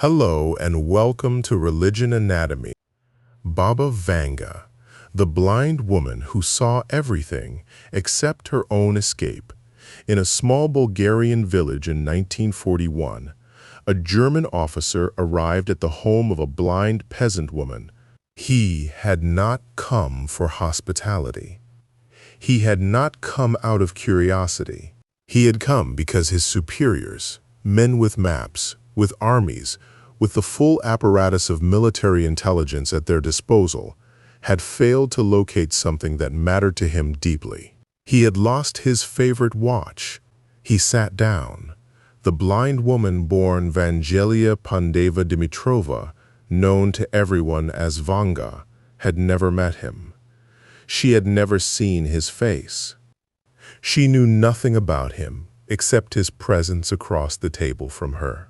Hello and welcome to Religion Anatomy. Baba Vanga, the blind woman who saw everything except her own escape. In a small Bulgarian village in 1941, a German officer arrived at the home of a blind peasant woman. He had not come for hospitality. He had not come out of curiosity. He had come because his superiors, men with maps, with armies, with the full apparatus of military intelligence at their disposal, had failed to locate something that mattered to him deeply. He had lost his favorite watch. He sat down. The blind woman born Vangelia Pandeva Dimitrova, known to everyone as Vanga, had never met him. She had never seen his face. She knew nothing about him except his presence across the table from her.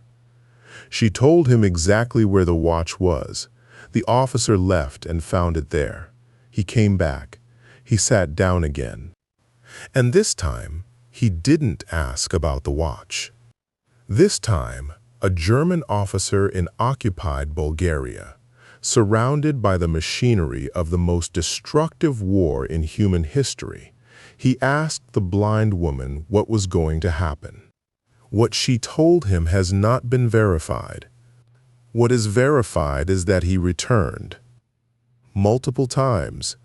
She told him exactly where the watch was. The officer left and found it there. He came back. He sat down again. And this time, he didn't ask about the watch. This time, a German officer in occupied Bulgaria, surrounded by the machinery of the most destructive war in human history, he asked the blind woman what was going to happen. What she told him has not been verified. What is verified is that he returned multiple times,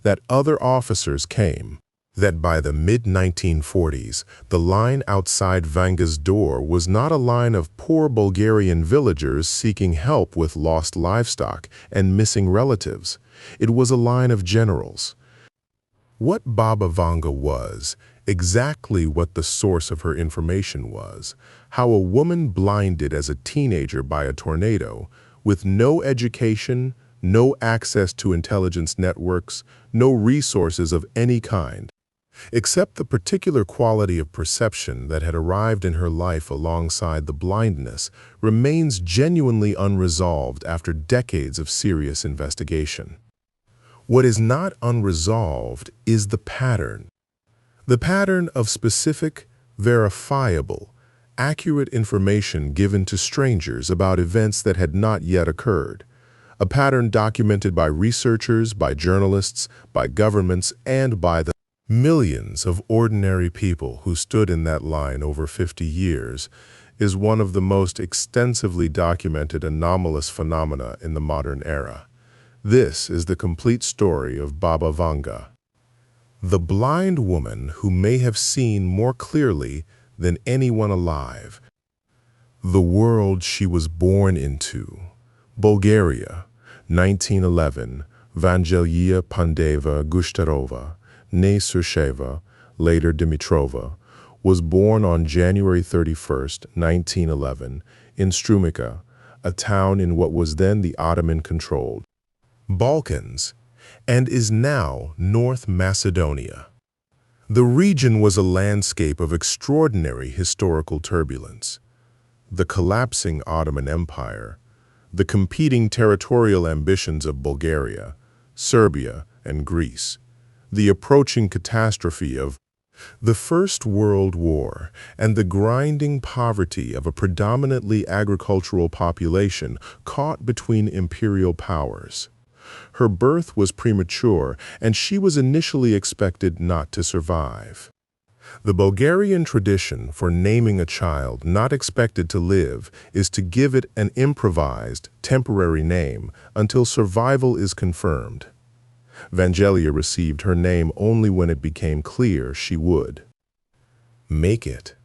that other officers came, that by the mid-1940s, the line outside Vanga's door was not a line of poor Bulgarian villagers seeking help with lost livestock and missing relatives. It was a line of generals. What Baba Vanga was, exactly what the source of her information was, how a woman blinded as a teenager by a tornado, with no education, no access to intelligence networks, no resources of any kind, except the particular quality of perception that had arrived in her life alongside the blindness, remains genuinely unresolved after decades of serious investigation. What is not unresolved is the pattern. The pattern of specific, verifiable, accurate information given to strangers about events that had not yet occurred. A pattern documented by researchers, by journalists, by governments, and by the millions of ordinary people who stood in that line over 50 years, is one of the most extensively documented anomalous phenomena in the modern era. This is the complete story of Baba Vanga, the blind woman who may have seen more clearly than anyone alive. The world she was born into. Bulgaria, 1911, Vangelia Pandeva Gushtarova, née Sursheva, later Dimitrova, was born on January 31, 1911, in Strumica, a town in what was then the Ottoman-controlled Balkans, and is now North Macedonia. The region was a landscape of extraordinary historical turbulence. The collapsing Ottoman Empire, the competing territorial ambitions of Bulgaria, Serbia, and Greece, the approaching catastrophe of the First World War, and the grinding poverty of a predominantly agricultural population caught between imperial powers. Her birth was premature, and she was initially expected not to survive. The Bulgarian tradition for naming a child not expected to live is to give it an improvised, temporary name until survival is confirmed. Vangelia received her name only when it became clear she would make it.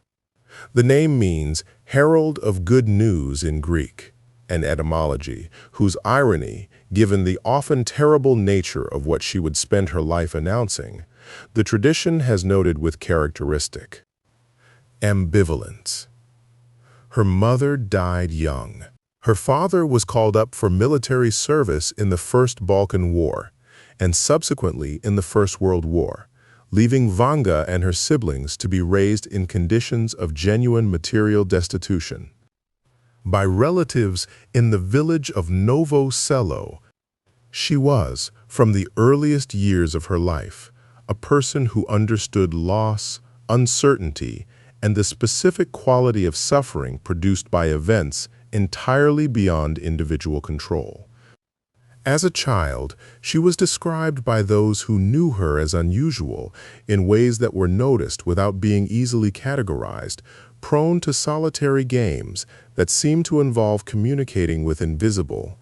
The name means herald of good news in Greek, an etymology whose irony, given the often terrible nature of what she would spend her life announcing, the tradition has noted with characteristic ambivalence. Her mother died young. Her father was called up for military service in the First Balkan War, and subsequently in the First World War, leaving Vanga and her siblings to be raised in conditions of genuine material destitution by relatives in the village of Novo Selo. She was, from the earliest years of her life, a person who understood loss, uncertainty, and the specific quality of suffering produced by events entirely beyond individual control. As a child, she was described by those who knew her as unusual in ways that were noticed without being easily categorized, prone to solitary games that seemed to involve communicating with invisible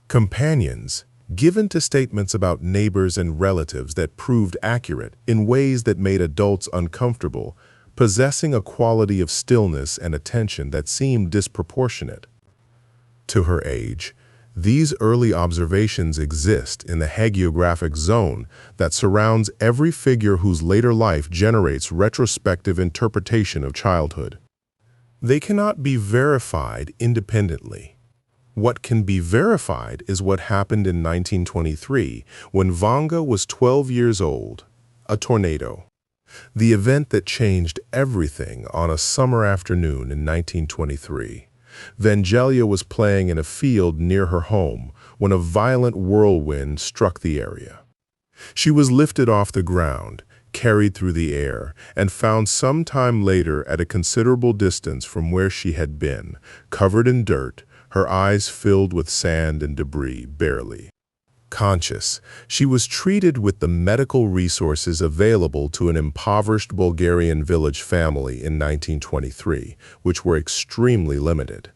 companions, given to statements about neighbors and relatives that proved accurate in ways that made adults uncomfortable, possessing a quality of stillness and attention that seemed disproportionate to her age. These early observations exist in the hagiographic zone that surrounds every figure whose later life generates retrospective interpretation of childhood. They cannot be verified independently. What can be verified is what happened in 1923 when Vanga was 12 years old, a tornado. The event that changed everything on a summer afternoon in 1923. Vangelia was playing in a field near her home when a violent whirlwind struck the area. She was lifted off the ground, carried through the air, and found some time later at a considerable distance from where she had been, covered in dirt, her eyes filled with sand and debris, barely conscious. She was treated with the medical resources available to an impoverished Bulgarian village family in 1923, which were extremely limited.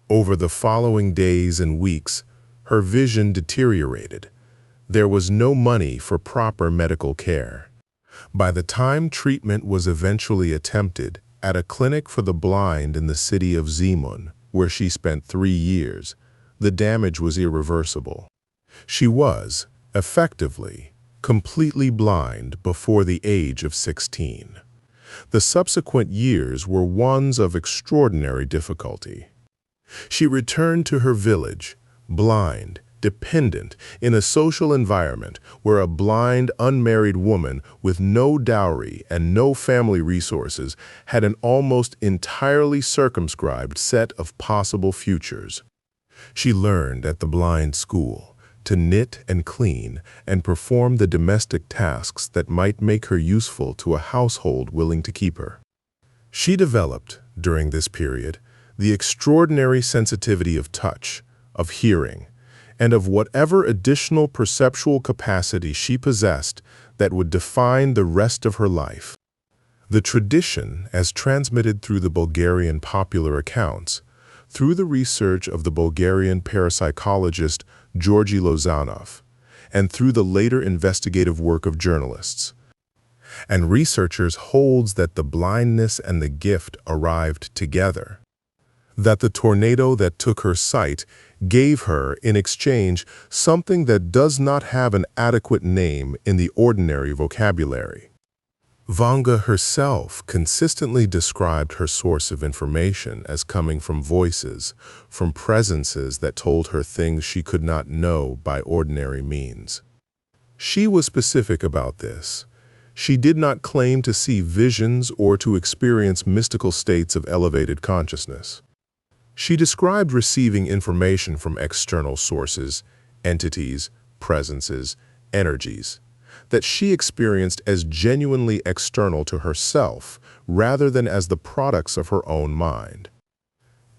Over the following days and weeks, her vision deteriorated. There was no money for proper medical care. By the time treatment was eventually attempted at a clinic for the blind in the city of Zemun, where she spent 3 years, the damage was irreversible. She was, effectively, completely blind before the age of 16. The subsequent years were ones of extraordinary difficulty. She returned to her village, blind, dependent, in a social environment where a blind, unmarried woman with no dowry and no family resources had an almost entirely circumscribed set of possible futures. She learned at the blind school to knit and clean and perform the domestic tasks that might make her useful to a household willing to keep her. She developed, during this period, the extraordinary sensitivity of touch, of hearing, and of whatever additional perceptual capacity she possessed that would define the rest of her life. The tradition, as transmitted through the Bulgarian popular accounts, through the research of the Bulgarian parapsychologist Georgi Lozanov, and through the later investigative work of journalists and researchers, holds that the blindness and the gift arrived together, that the tornado that took her sight gave her, in exchange, something that does not have an adequate name in the ordinary vocabulary. Vanga herself consistently described her source of information as coming from voices, from presences that told her things she could not know by ordinary means. She was specific about this. She did not claim to see visions or to experience mystical states of elevated consciousness. She described receiving information from external sources, entities, presences, energies, that she experienced as genuinely external to herself rather than as the products of her own mind.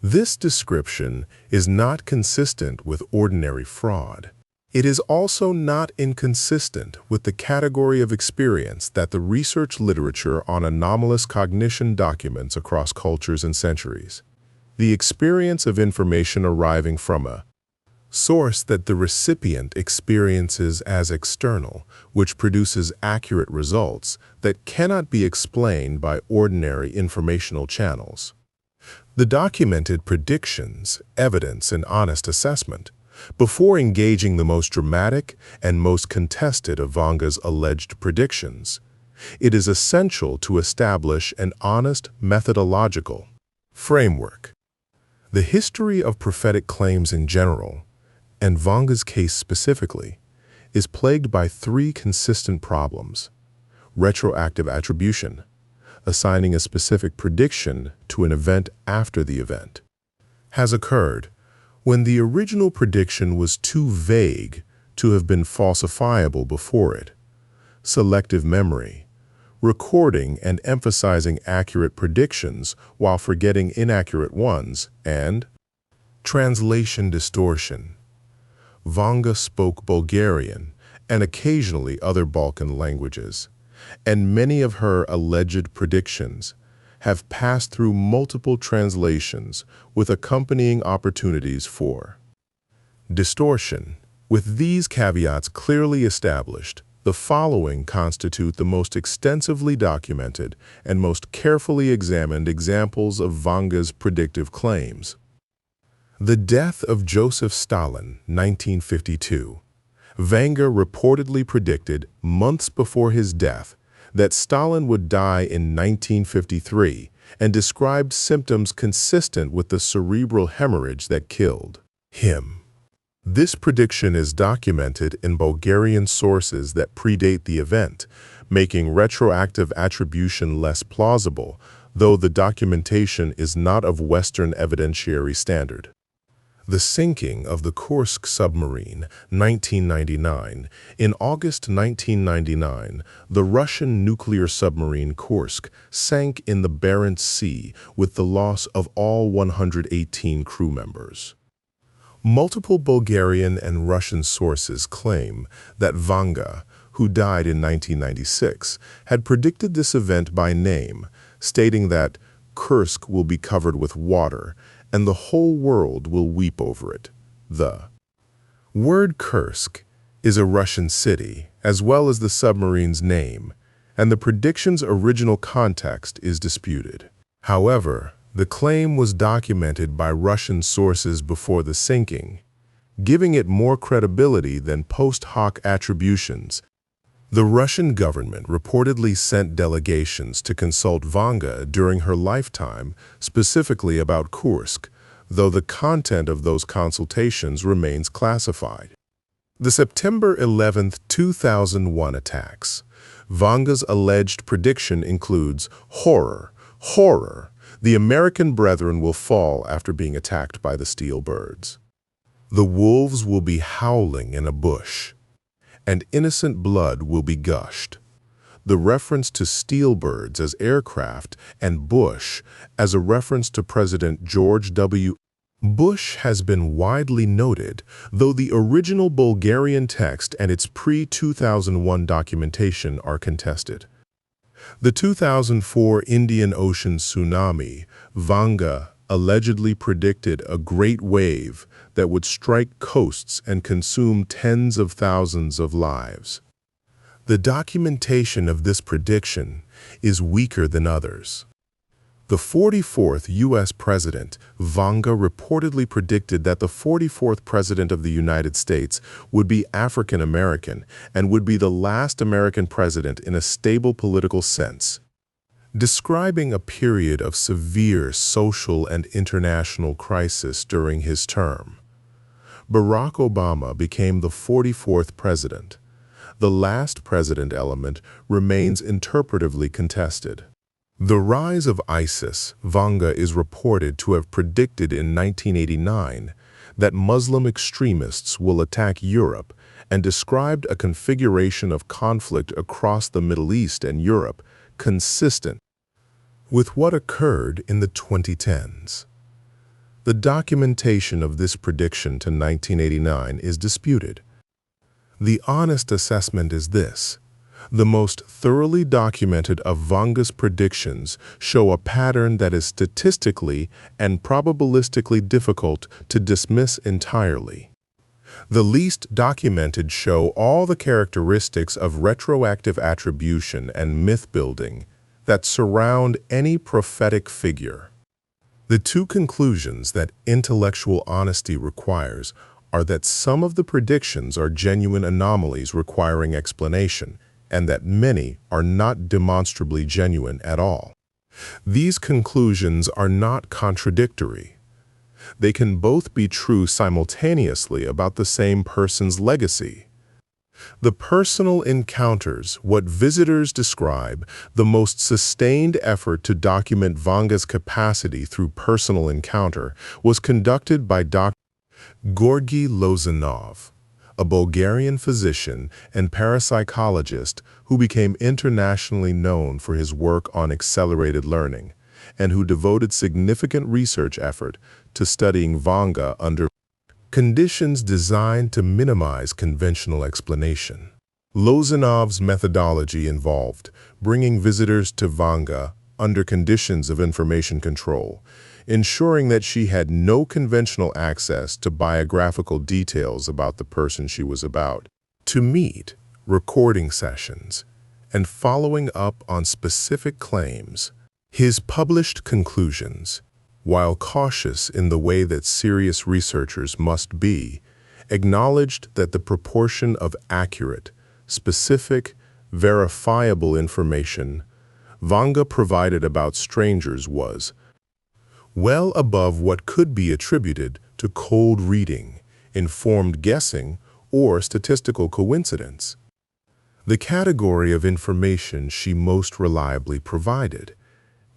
This description is not consistent with ordinary fraud. It is also not inconsistent with the category of experience that the research literature on anomalous cognition documents across cultures and centuries. The experience of information arriving from a source that the recipient experiences as external, which produces accurate results that cannot be explained by ordinary informational channels. The documented predictions, evidence, and honest assessment, before engaging the most dramatic and most contested of Vanga's alleged predictions, it is essential to establish an honest methodological framework. The history of prophetic claims in general, and Vanga's case specifically, is plagued by 3 consistent problems: retroactive attribution, assigning a specific prediction to an event after the event has occurred, when the original prediction was too vague to have been falsifiable before it; selective memory, recording and emphasizing accurate predictions while forgetting inaccurate ones; and Translation distortion. Vanga spoke Bulgarian and occasionally other Balkan languages, and many of her alleged predictions have passed through multiple translations with accompanying opportunities for distortion. With these caveats clearly established, the following constitute the most extensively documented and most carefully examined examples of Vanga's predictive claims. The death of Joseph Stalin, 1952. Vanga reportedly predicted months before his death that Stalin would die in 1953 and described symptoms consistent with the cerebral hemorrhage that killed him. This prediction is documented in Bulgarian sources that predate the event, making retroactive attribution less plausible, though the documentation is not of Western evidentiary standard. The sinking of the Kursk submarine, 1999. In August 1999, the Russian nuclear submarine Kursk sank in the Barents Sea with the loss of all 118 crew members. Multiple Bulgarian and Russian sources claim that Vanga, who died in 1996, had predicted this event by name, stating that Kursk will be covered with water and the whole world will weep over it. The word Kursk is a Russian city, as well as the submarine's name, and the prediction's original context is disputed. However, the claim was documented by Russian sources before the sinking, giving it more credibility than post hoc attributions. The Russian government reportedly sent delegations to consult Vanga during her lifetime, specifically about Kursk, though the content of those consultations remains classified. The September 11, 2001 attacks. Vanga's alleged prediction includes horror. The American brethren will fall after being attacked by the steel birds. The wolves will be howling in a bush, and innocent blood will be gushed. The reference to steel birds as aircraft and Bush as a reference to President George W. Bush has been widely noted, though the original Bulgarian text and its pre-2001 documentation are contested. The 2004 Indian Ocean tsunami, Vanga allegedly predicted a great wave that would strike coasts and consume tens of thousands of lives. The documentation of this prediction is weaker than others. The 44th U.S. President, Vanga reportedly predicted that the 44th President of the United States would be African American and would be the last American president in a stable political sense, describing a period of severe social and international crisis during his term. Barack Obama became the 44th president. The last president element remains interpretively contested. The rise of ISIS, Vanga is reported to have predicted in 1989 that Muslim extremists will attack Europe and described a configuration of conflict across the Middle East and Europe consistent with what occurred in the 2010s. The documentation of this prediction to 1989 is disputed. The honest assessment is this: the most thoroughly documented of Vanga's predictions show a pattern that is statistically and probabilistically difficult to dismiss entirely. The least documented show all the characteristics of retroactive attribution and myth-building that surround any prophetic figure. The two conclusions that intellectual honesty requires are that some of the predictions are genuine anomalies requiring explanation, and that many are not demonstrably genuine at all. These conclusions are not contradictory. They can both be true simultaneously about the same person's legacy. The personal encounters, what visitors describe, the most sustained effort to document Vanga's capacity through personal encounter, was conducted by Dr. Georgy Lozanov, a Bulgarian physician and parapsychologist who became internationally known for his work on accelerated learning, and who devoted significant research effort to studying Vanga under conditions designed to minimize conventional explanation. Lozanov's methodology involved bringing visitors to Vanga under conditions of information control, ensuring that she had no conventional access to biographical details about the person she was about to meet, recording sessions, and following up on specific claims. His published conclusions, while cautious in the way that serious researchers must be, acknowledged that the proportion of accurate, specific, verifiable information Vanga provided about strangers was well above what could be attributed to cold reading, informed guessing, or statistical coincidence. The category of information she most reliably provided,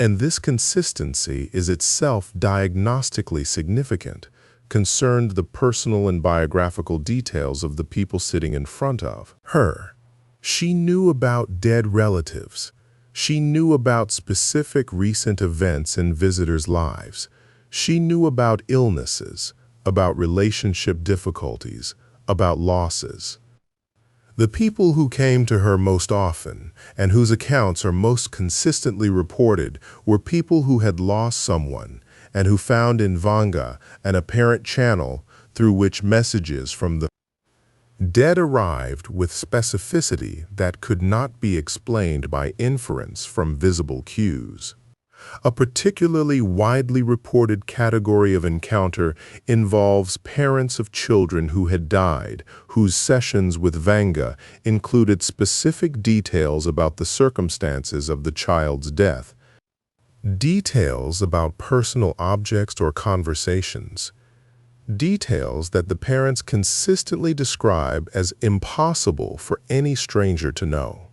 and this consistency is itself diagnostically significant, concerned the personal and biographical details of the people sitting in front of her. She knew about dead relatives. She knew about specific recent events in visitors' lives. She knew about illnesses, about relationship difficulties, about losses. The people who came to her most often, and whose accounts are most consistently reported, were people who had lost someone and who found in Vanga an apparent channel through which messages from the dead arrived with specificity that could not be explained by inference from visible cues. A particularly widely reported category of encounter involves parents of children who had died, whose sessions with Vanga included specific details about the circumstances of the child's death, details about personal objects or conversations, details that the parents consistently describe as impossible for any stranger to know.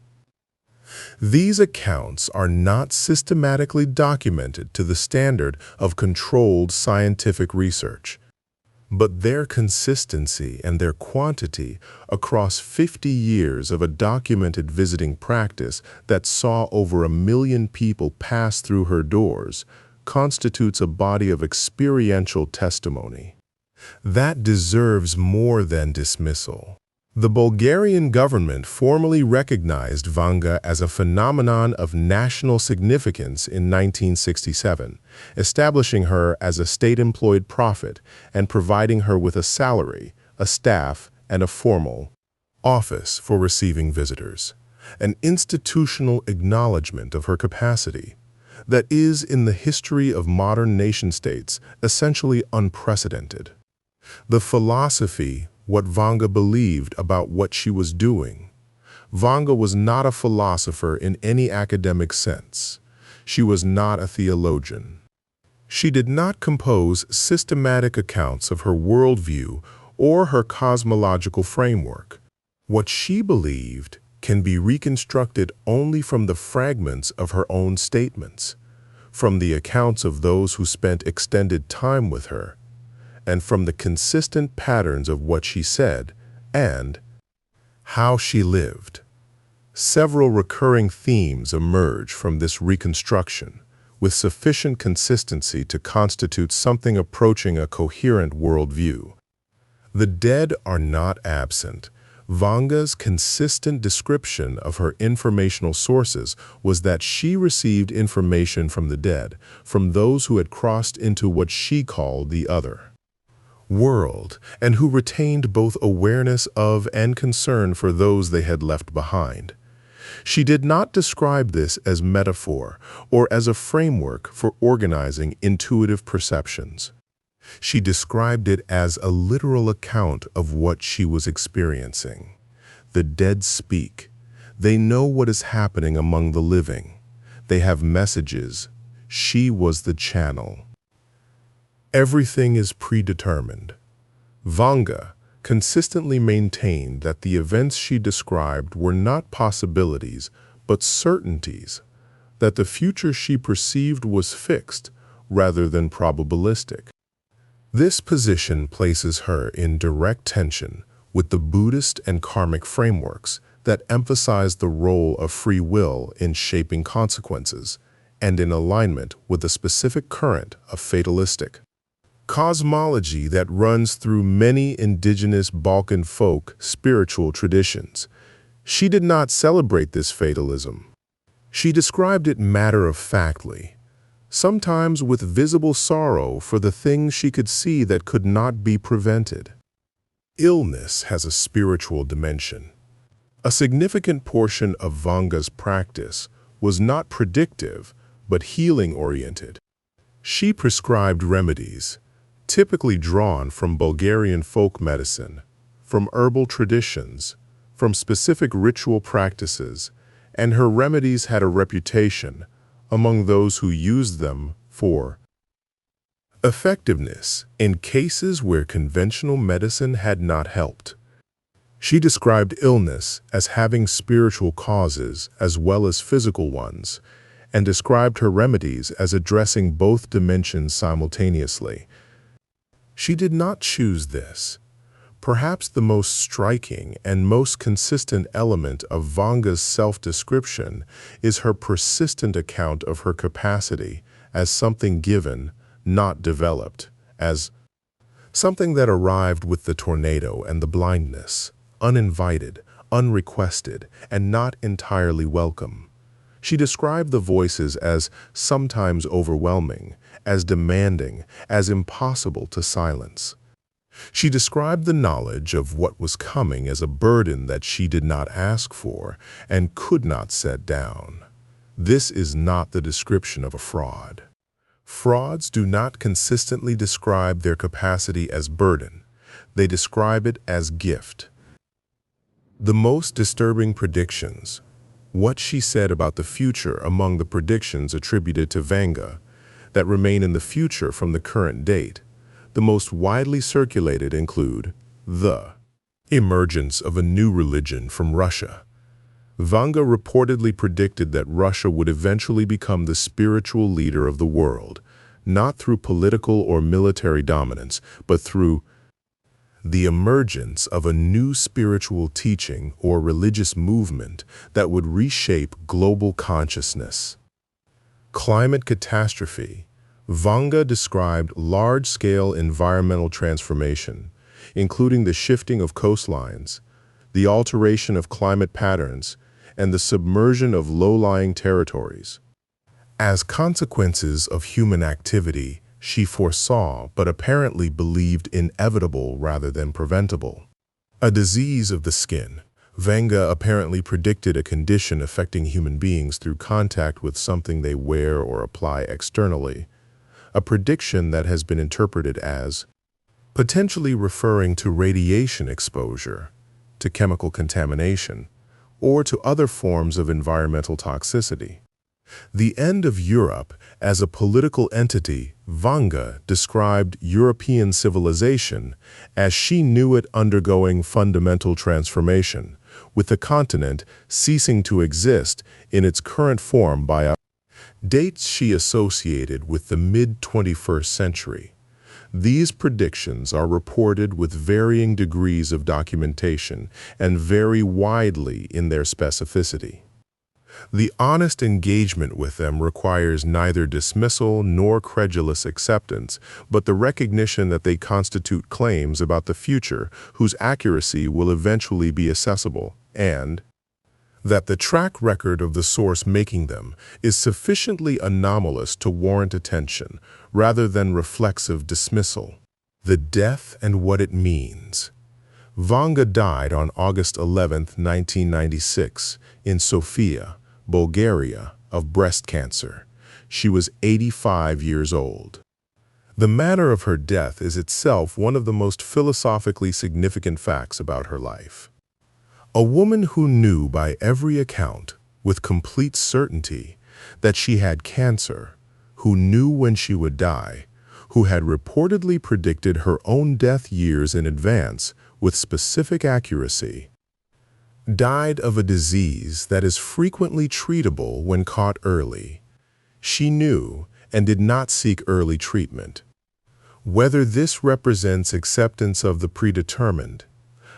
These accounts are not systematically documented to the standard of controlled scientific research, but their consistency and their quantity across 50 years of a documented visiting practice that saw over 1 million people pass through her doors constitutes a body of experiential testimony that deserves more than dismissal. The Bulgarian government formally recognized Vanga as a phenomenon of national significance in 1967, establishing her as a state-employed prophet and providing her with a salary, a staff, and a formal office for receiving visitors, an institutional acknowledgement of her capacity that is, in the history of modern nation-states, essentially unprecedented. The philosophy, what Vanga believed about what she was doing. Vanga was not a philosopher in any academic sense. She was not a theologian. She did not compose systematic accounts of her worldview or her cosmological framework. What she believed can be reconstructed only from the fragments of her own statements, from the accounts of those who spent extended time with her, and from the consistent patterns of what she said and how she lived. Several recurring themes emerge from this reconstruction, with sufficient consistency to constitute something approaching a coherent worldview. The dead are not absent. Vanga's consistent description of her informational sources was that she received information from the dead, from those who had crossed into what she called the other world, and who retained both awareness of and concern for those they had left behind. She did not describe this as metaphor or as a framework for organizing intuitive perceptions. She described it as a literal account of what she was experiencing. The dead speak. They know what is happening among the living. They have messages. She was the channel. Everything is predetermined. Vanga consistently maintained that the events she described were not possibilities, but certainties, that the future she perceived was fixed rather than probabilistic. This position places her in direct tension with the Buddhist and karmic frameworks that emphasize the role of free will in shaping consequences, and in alignment with the specific current of fatalistic cosmology that runs through many indigenous Balkan folk spiritual traditions. She did not celebrate this fatalism. She described it matter-of-factly, sometimes with visible sorrow for the things she could see that could not be prevented. Illness has a spiritual dimension. A significant portion of Vanga's practice was not predictive, but healing-oriented. She prescribed remedies, typically drawn from Bulgarian folk medicine, from herbal traditions, from specific ritual practices, and her remedies had a reputation among those who used them for effectiveness in cases where conventional medicine had not helped. She described illness as having spiritual causes as well as physical ones, and described her remedies as addressing both dimensions simultaneously. She did not choose this. Perhaps the most striking and most consistent element of Vanga's self-description is her persistent account of her capacity as something given, not developed, as something that arrived with the tornado and the blindness, uninvited, unrequested, and not entirely welcome. She described the voices as sometimes overwhelming, as demanding, as impossible to silence. She described the knowledge of what was coming as a burden that she did not ask for and could not set down. This is not the description of a fraud. Frauds do not consistently describe their capacity as burden. They describe it as gift. The most disturbing predictions. What she said about the future among the predictions attributed to Vanga that remain in the future from the current date. The most widely circulated include the emergence of a new religion from Russia. Vanga reportedly predicted that Russia would eventually become the spiritual leader of the world, not through political or military dominance, but through the emergence of a new spiritual teaching or religious movement that would reshape global consciousness. Climate catastrophe. Vanga described large-scale environmental transformation, including the shifting of coastlines, the alteration of climate patterns, and the submersion of low-lying territories. As consequences of human activity, she foresaw but apparently believed inevitable rather than preventable. A disease of the skin. Vanga apparently predicted a condition affecting human beings through contact with something they wear or apply externally, a prediction that has been interpreted as potentially referring to radiation exposure, to chemical contamination, or to other forms of environmental toxicity. The end of Europe as a political entity. Vanga described European civilization as she knew it undergoing fundamental transformation, with the continent ceasing to exist in its current form by a dates she associated with the mid-21st century. These predictions are reported with varying degrees of documentation and vary widely in their specificity. The honest engagement with them requires neither dismissal nor credulous acceptance, but the recognition that they constitute claims about the future whose accuracy will eventually be accessible, and that the track record of the source making them is sufficiently anomalous to warrant attention rather than reflexive dismissal. The death and what it means. Vanga died on August 11, 1996, in Sofia, Bulgaria, of breast cancer. She was 85 years old. The manner of her death is itself one of the most philosophically significant facts about her life. A woman who knew by every account, with complete certainty, that she had cancer, who knew when she would die, who had reportedly predicted her own death years in advance with specific accuracy, died of a disease that is frequently treatable when caught early. She knew and did not seek early treatment. Whether this represents acceptance of the predetermined,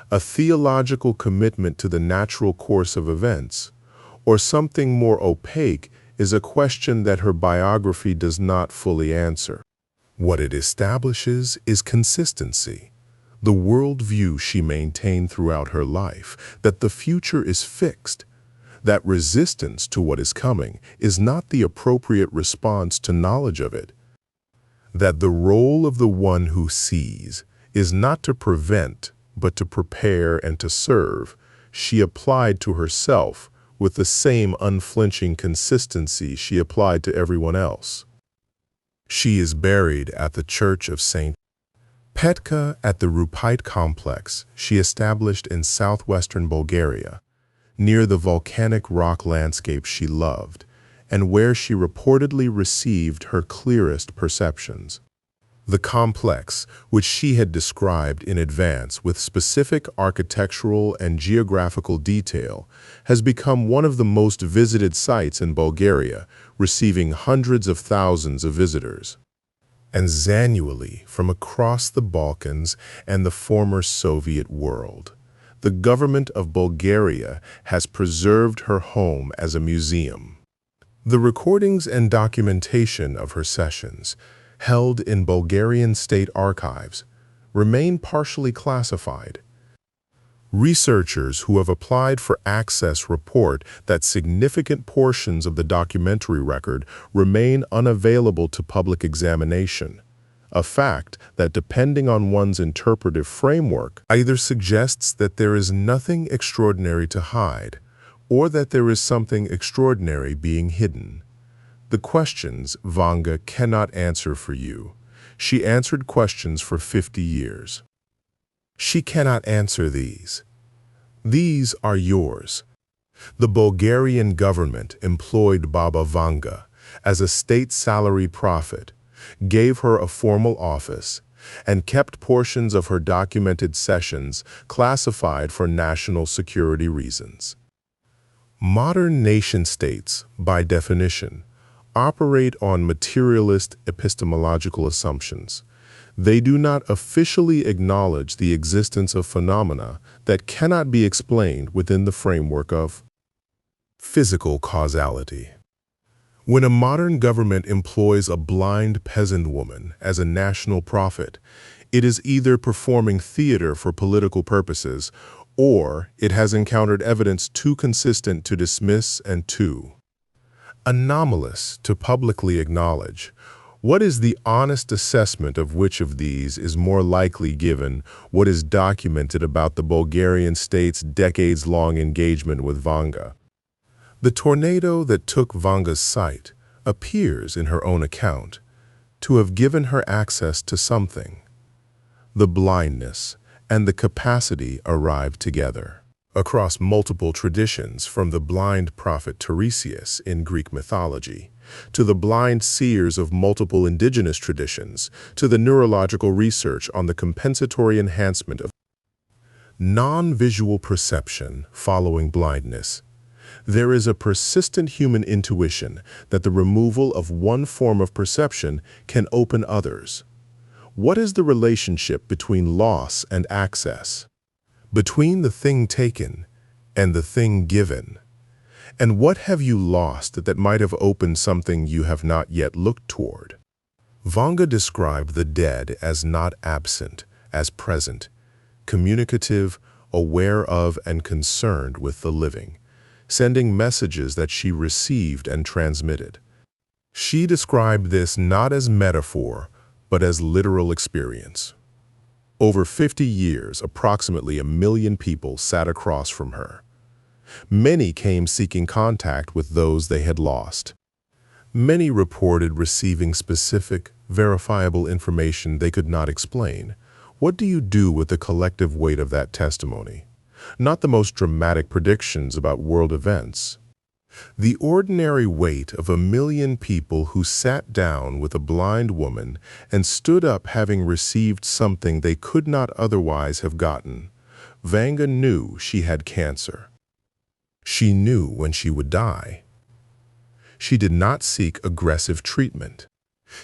a theological commitment to the natural course of events, or something more opaque is a question that her biography does not fully answer. What it establishes is consistency, the worldview she maintained throughout her life, that the future is fixed, that resistance to what is coming is not the appropriate response to knowledge of it, that the role of the one who sees is not to prevent, but to prepare and to serve, she applied to herself with the same unflinching consistency she applied to everyone else. She is buried at the Church of St. Petka at the Rupite complex she established in southwestern Bulgaria, near the volcanic rock landscape she loved, and where she reportedly received her clearest perceptions. The complex, which she had described in advance with specific architectural and geographical detail, has become one of the most visited sites in Bulgaria, receiving hundreds of thousands of visitors. And annually, from across the Balkans and the former Soviet world, the government of Bulgaria has preserved her home as a museum. The recordings and documentation of her sessions, held in Bulgarian state archives, remain partially classified. Researchers who have applied for access report that significant portions of the documentary record remain unavailable to public examination, a fact that, depending on one's interpretive framework, either suggests that there is nothing extraordinary to hide, or that there is something extraordinary being hidden. The questions Vanga cannot answer for you. She answered questions for 50 years. She cannot answer these. These are yours. The Bulgarian government employed Baba Vanga as a state salary prophet, gave her a formal office, and kept portions of her documented sessions classified for national security reasons. Modern nation-states, by definition, operate on materialist epistemological assumptions. They do not officially acknowledge the existence of phenomena that cannot be explained within the framework of physical causality. When a modern government employs a blind peasant woman as a national prophet, it is either performing theater for political purposes, or it has encountered evidence too consistent to dismiss and too anomalous to publicly acknowledge. What is the honest assessment of which of these is more likely given what is documented about the Bulgarian state's decades-long engagement with Vanga? The tornado that took Vanga's sight appears in her own account to have given her access to something. The blindness and the capacity arrived together. Across multiple traditions, from the blind prophet Tiresias in Greek mythology, to the blind seers of multiple indigenous traditions, to the neurological research on the compensatory enhancement of non-visual perception following blindness, there is a persistent human intuition that the removal of one form of perception can open others. What is the relationship between loss and access? Between the thing taken and the thing given? And what have you lost that might have opened something you have not yet looked toward? Vanga described the dead as not absent, as present, communicative, aware of and concerned with the living, sending messages that she received and transmitted. She described this not as metaphor, but as literal experience. Over 50 years, approximately 1 million people sat across from her. Many came seeking contact with those they had lost. Many reported receiving specific, verifiable information they could not explain. What do you do with the collective weight of that testimony? Not the most dramatic predictions about world events. The ordinary weight of 1 million people who sat down with a blind woman and stood up having received something they could not otherwise have gotten. Vanga knew she had cancer. She knew when she would die. She did not seek aggressive treatment.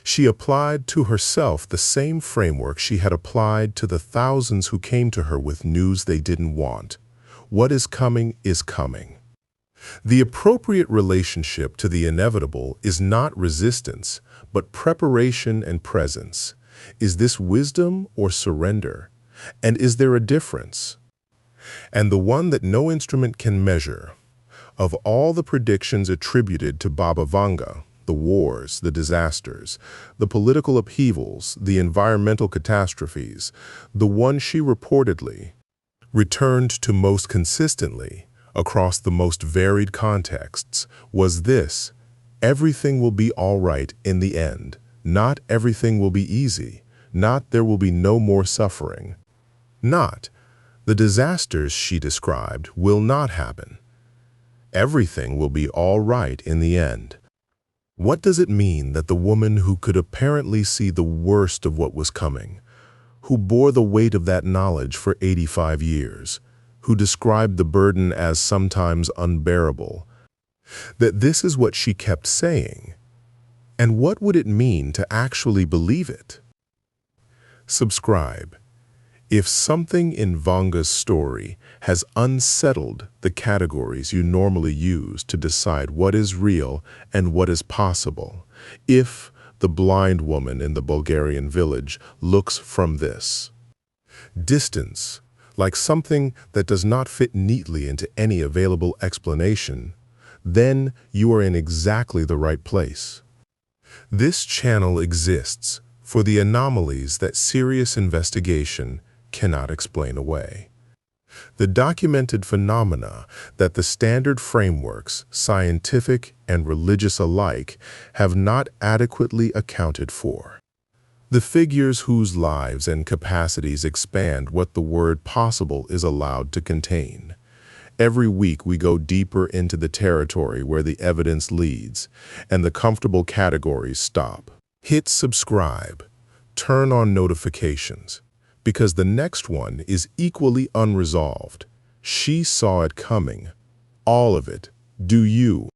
She applied to herself the same framework she had applied to the thousands who came to her with news they didn't want. What is coming is coming. The appropriate relationship to the inevitable is not resistance, but preparation and presence. Is this wisdom or surrender? And is there a difference? And the one that no instrument can measure. Of all the predictions attributed to Baba Vanga, the wars, the disasters, the political upheavals, the environmental catastrophes, the one she reportedly returned to most consistently across the most varied contexts was this: everything will be all right in the end. Not everything will be easy. Not there will be no more suffering. Not the disasters she described will not happen. Everything will be all right in the end. What does it mean that the woman who could apparently see the worst of what was coming, who bore the weight of that knowledge for 85 years, who described the burden as sometimes unbearable, that this is what she kept saying? And what would it mean to actually believe it? Subscribe. If something in Vanga's story has unsettled the categories you normally use to decide what is real and what is possible, if the blind woman in the Bulgarian village looks from this distance, like something that does not fit neatly into any available explanation, then you are in exactly the right place. This channel exists for the anomalies that serious investigation cannot explain away. The documented phenomena that the standard frameworks, scientific and religious alike, have not adequately accounted for. The figures whose lives and capacities expand what the word possible is allowed to contain. Every week we go deeper into the territory where the evidence leads, and the comfortable categories stop. Hit subscribe, turn on notifications, because the next one is equally unresolved. She saw it coming. All of it. Do you?